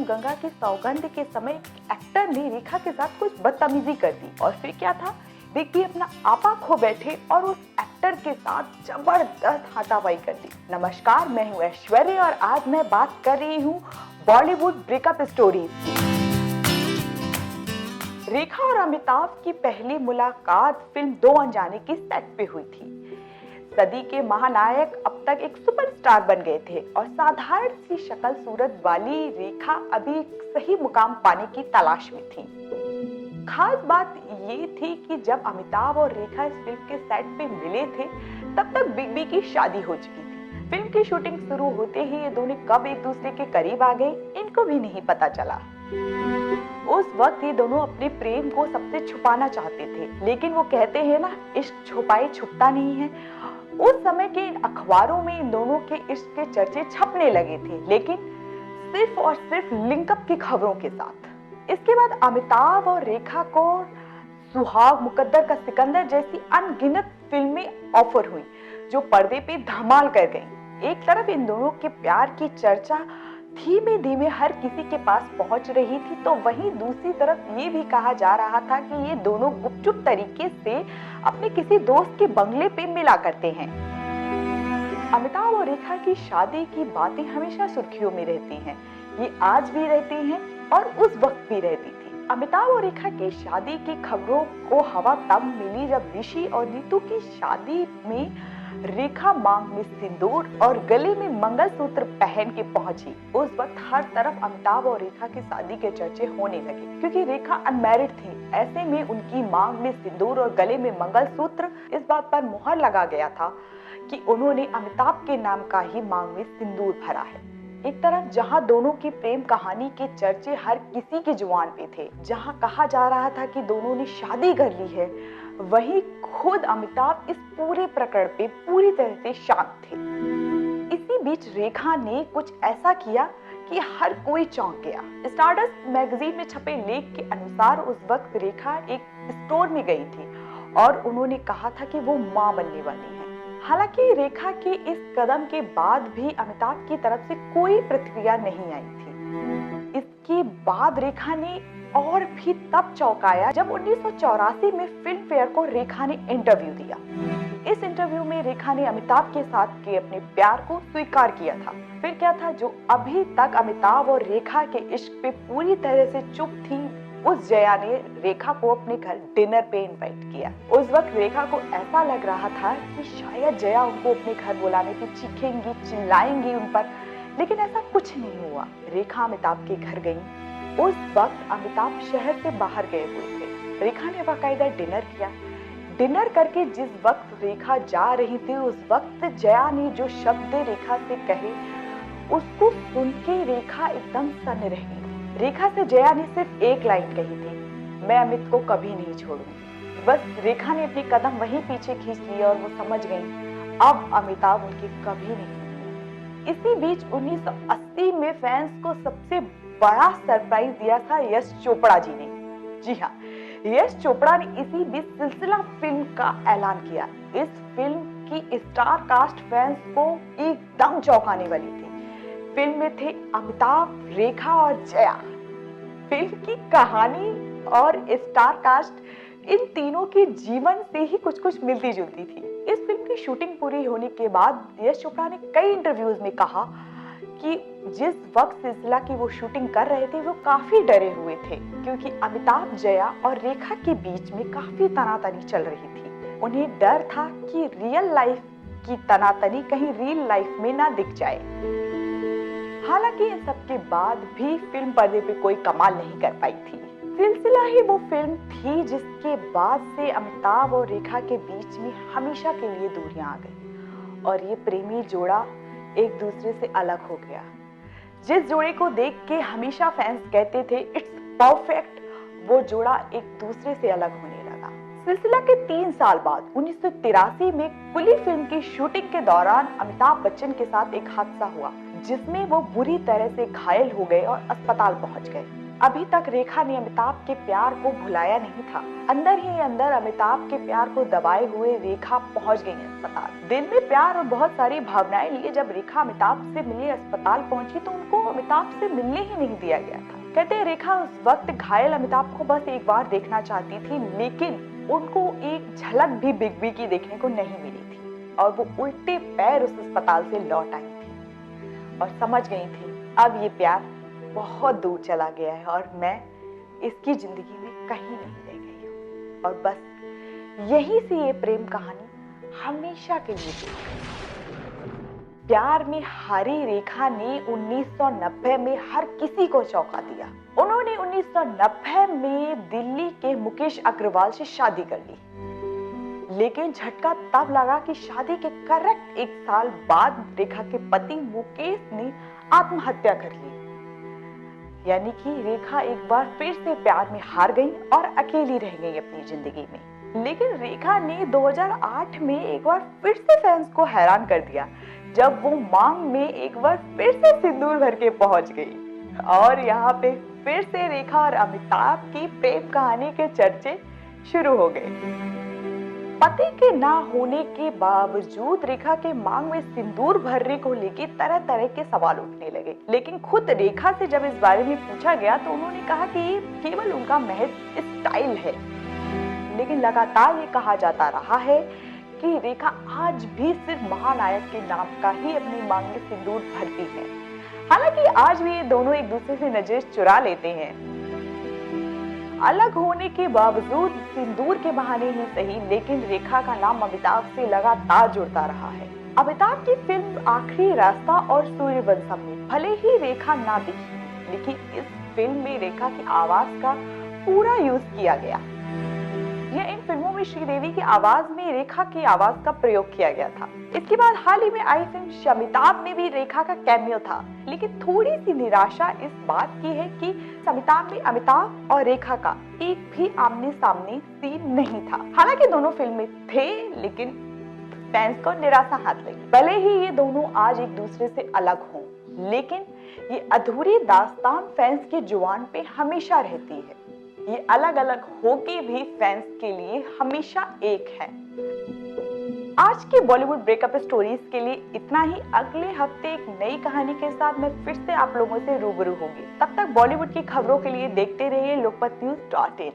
Film Ganga की सौगंध के समय एक्टर ने रेखा के साथ कुछ बदतमीजी कर दी और फिर क्या था, बिग बी अपना आपा खो बैठे और उस एक्टर के साथ जबरदस्त हाथापाई कर दी। नमस्कार, मैं हूँ ऐश्वर्या और आज मैं बात कर रही हूँ बॉलीवुड ब्रेकअप स्टोरीज की। रेखा और अमिताभ की पहली मुलाकात फिल्म दो अनजाने की सेट पे हुई थी। सदी के महानायक अब तक एक सुपरस्टार बन गए थे और साधारण सी शक्ल सूरत वाली रेखा अभी एक सही मुकाम पाने की तलाश में थी। खास बात ये थी कि जब अमिताभ और रेखा इस फिल्म के सेट पे मिले थे तब तक बिग बी की शादी हो चुकी थी। फिल्म की शूटिंग शुरू होते ही ये दोनों कब एक दूसरे के करीब आ गए इनको भी नहीं पता चला। उस वक्त ये दोनों अपने प्रेम को सबसे छुपाना चाहते थे, लेकिन वो कहते हैं ना, इश्क छुपाए छुपता नहीं है। उस समय के अखबारों में इन दोनों के इश्क के चर्चे छपने लगे थे, लेकिन सिर्फ और सिर्फ लिंकअप की खबरों के साथ। इसके बाद अमिताभ और रेखा को सुहाग, मुकद्दर का सिकंदर जैसी अनगिनत फिल्में ऑफर हुई जो पर्दे पे धमाल कर गईं। एक तरफ इन दोनों के प्यार की चर्चा धीमे धीमे हर किसी के पास पहुंच रही थी, तो वहीं दूसरी तरफ ये भी कहा जा रहा था कि ये दोनों गुपचुप तरीके से अपने किसी दोस्त के बंगले पे मिला करते हैं। अमिताभ और रेखा की शादी की बातें हमेशा सुर्खियों में रहती हैं। ये आज भी रहती हैं और उस वक्त भी रहती थी। अमिताभ और रेखा की शादी की खबरों को हवा तब मिली जब ऋषि और नीतू की शादी में रेखा मांग में सिंदूर और गले में मंगलसूत्र पहन के पहुंची। उस वक्त हर तरफ अमिताभ और रेखा की शादी के चर्चे होने लगे, क्योंकि रेखा अनमैरिड थी। ऐसे में उनकी मांग में सिंदूर और गले में मंगलसूत्र इस बात पर मुहर लगा गया था कि उन्होंने अमिताभ के नाम का ही मांग में सिंदूर भरा है। एक तरफ जहां दोनों की प्रेम कहानी के चर्चे हर किसी की जुबान पे थे, जहां कहा जा रहा था कि दोनों ने शादी कर ली है, वहीं खुद अमिताभ इस पूरे प्रकरण पे पूरी तरह से शांत थे। इसी बीच रेखा ने कुछ ऐसा किया कि हर कोई चौंक गया। स्टारडस्ट मैगजीन में छपे लेख के अनुसार उस वक्त रेखा एक स्टोर में गई थी और उन्होंने कहा था कि वो मां बनने वाली है। हालांकि रेखा के इस कदम के बाद भी अमिताभ की तरफ से कोई प्रतिक्रिया नहीं आई थी। इसके बाद रेखा ने और भी तब चौंकाया जब 1984 में फिल्म फेयर को रेखा ने इंटरव्यू दिया। इस इंटरव्यू में रेखा ने अमिताभ के साथ के अपने प्यार को स्वीकार किया था। फिर क्या था, जो अभी तक अमिताभ और रेखा के इश्क पे पूरी तरह से चुप थी, उस जया ने रेखा को अपने घर डिनर पे इनवाइट किया। उस वक्त रेखा को ऐसा लग रहा था कि शायद जया उनको अपने घर बुलाने पे चीखेंगी, चिल्लाएंगी उन पर, लेकिन ऐसा कुछ नहीं हुआ। रेखा अमिताभ के घर गई। उस वक्त अमिताभ शहर से बाहर गए हुए थे। रेखा ने बाकायदा डिनर किया। डिनर करके जिस वक्त रेखा जा रही थी, उस वक्त जया ने जो शब्द रेखा से कहे, उसको सुन के रेखा एकदम सन्न रह गई। रेखा से जया ने सिर्फ एक लाइन कही थी, मैं अमित को कभी नहीं छोड़ूंगी। बस रेखा ने अपने कदम वहीं पीछे खींच लिए और वो समझ गई अब अमिताभ उनके कभी नहीं। इसी बीच 1980 में फैंस को सबसे बड़ा सरप्राइज दिया था यश चोपड़ा जी ने। जी हाँ, यश चोपड़ा ने इसी बीच सिलसिला फिल्म का ऐलान किया। इस फिल्म की स्टार कास्ट फैंस को एकदम चौंकाने वाली थी। फिल्म में थे अमिताभ, रेखा और जया। फिल्म की कहानी और स्टार कास्ट इन तीनों के जीवन से ही कुछ कुछ मिलती जुलती थी। इस फिल्म की शूटिंग पूरी होने के बाद यश चोपड़ा ने कई इंटरव्यूज में कहा कि जिस वक्त सिलसिला की वो शूटिंग कर रहे थे वो काफी डरे हुए थे, क्योंकि अमिताभ, जया और रेखा के बीच में काफी तनातनी चल रही थी। उन्हें डर था कि रियल लाइफ की तनातनी कहीं रियल लाइफ में ना दिख जाए। हालांकि इन सब के बाद भी फिल्म पर्दे पे कोई कमाल नहीं कर पाई थी। सिलसिला ही वो फिल्म थी जिसके बाद से अमिताभ और रेखा के बीच में हमेशा के लिए दूरियां आ गई और ये प्रेमी जोड़ा एक दूसरे से अलग हो गया। जिस जोड़े को देख के हमेशा फैंस कहते थे इट्स परफेक्ट, वो जोड़ा एक दूसरे से अलग होने लगा। सिलसिला के 3 साल बाद 1983 में कुली फिल्म की शूटिंग के दौरान अमिताभ बच्चन के साथ एक हादसा हुआ, जिसमें वो बुरी तरह से घायल हो गए और अस्पताल पहुंच गए। अभी तक रेखा ने अमिताभ के प्यार को भुलाया नहीं था। अंदर ही अंदर अमिताभ के प्यार को दबाए हुए रेखा पहुंच गई अस्पताल। दिल में प्यार और बहुत सारी भावनाएं लिए जब रेखा अमिताभ से मिले अस्पताल पहुंची तो उनको अमिताभ से मिलने ही नहीं दिया गया था। कहते हैं रेखा उस वक्त घायल अमिताभ को बस एक बार देखना चाहती थी, लेकिन उनको एक झलक भी बिग बी की देखने को नहीं मिली थी और वो उल्टे पैर उस अस्पताल से लौट आई थी और समझ गई थी अब ये प्यार बहुत दूर चला गया है और मैं इसकी जिंदगी में कहीं नहीं रह गई हूँ और बस यहीं से ये प्रेम कहानी हमेशा के लिए टूट गई। प्यार में हारी रेखा ने 1990 में हर किसी को चौंका दिया। उन्होंने 1990 में दिल्ली के मुकेश अग्रवाल से शादी कर ली, लेकिन झटका तब लगा कि शादी के करेक्ट 1 साल बाद रेखा के पति मुकेश ने आत्महत्या कर ली। यानी कि रेखा एक बार फिर से प्यार में हार गई और अकेली रह गई अपनी जिंदगी में। लेकिन रेखा ने 2008 में एक बार फिर से फैंस को हैरान कर दिया जब वो मांग में एक बार फिर से सिंदूर भर के पहुंच गई और यहाँ पे फिर से रेखा और अमिताभ की प्रेम कहानी के चर्चे शुरू हो गए। पति के ना होने के बावजूद रेखा के मांग में सिंदूर भरने को लेकर तरह तरह के सवाल उठने लगे, लेकिन खुद रेखा से जब इस बारे में पूछा गया तो उन्होंने कहा कि ये केवल उनका महज स्टाइल है। लेकिन लगातार ये कहा जाता रहा है कि रेखा आज भी सिर्फ महानायक के नाम का ही अपनी मांग में सिंदूर भरती है। हालांकि आज भी ये दोनों एक दूसरे से नजर चुरा लेते हैं। अलग होने के बावजूद सिंदूर के बहाने ही सही, लेकिन रेखा का नाम अमिताभ से लगातार जुड़ता रहा है। अमिताभ की फिल्म आखिरी रास्ता और सूर्यवंशम में भले ही रेखा ना दिखी, लेकिन इस फिल्म में रेखा की आवाज का पूरा यूज किया गया। यह इन फिल्मों में श्रीदेवी की आवाज में रेखा की आवाज का प्रयोग किया गया था। इसके बाद हाल ही में आई फिल्म शमिताभ में भी रेखा का कैमियो था, लेकिन थोड़ी सी निराशा इस बात की है कि शमिताभ में अमिताभ और रेखा का एक भी आमने सामने सीन नहीं था। हालांकि दोनों फिल्में थे, लेकिन फैंस को निराशा हाथ लगी। भले ही ये दोनों आज एक दूसरे से अलग हों, लेकिन ये अधूरी दास्तान फैंस के जुबान पे हमेशा रहती है। ये अलग अलग होके भी फैंस के लिए हमेशा एक है। आज के बॉलीवुड ब्रेकअप स्टोरीज के लिए इतना ही। अगले हफ्ते एक नई कहानी के साथ मैं फिर से आप लोगों से रूबरू होंगी। तब तक बॉलीवुड की खबरों के लिए देखते रहिए लोकमत न्यूज़.in।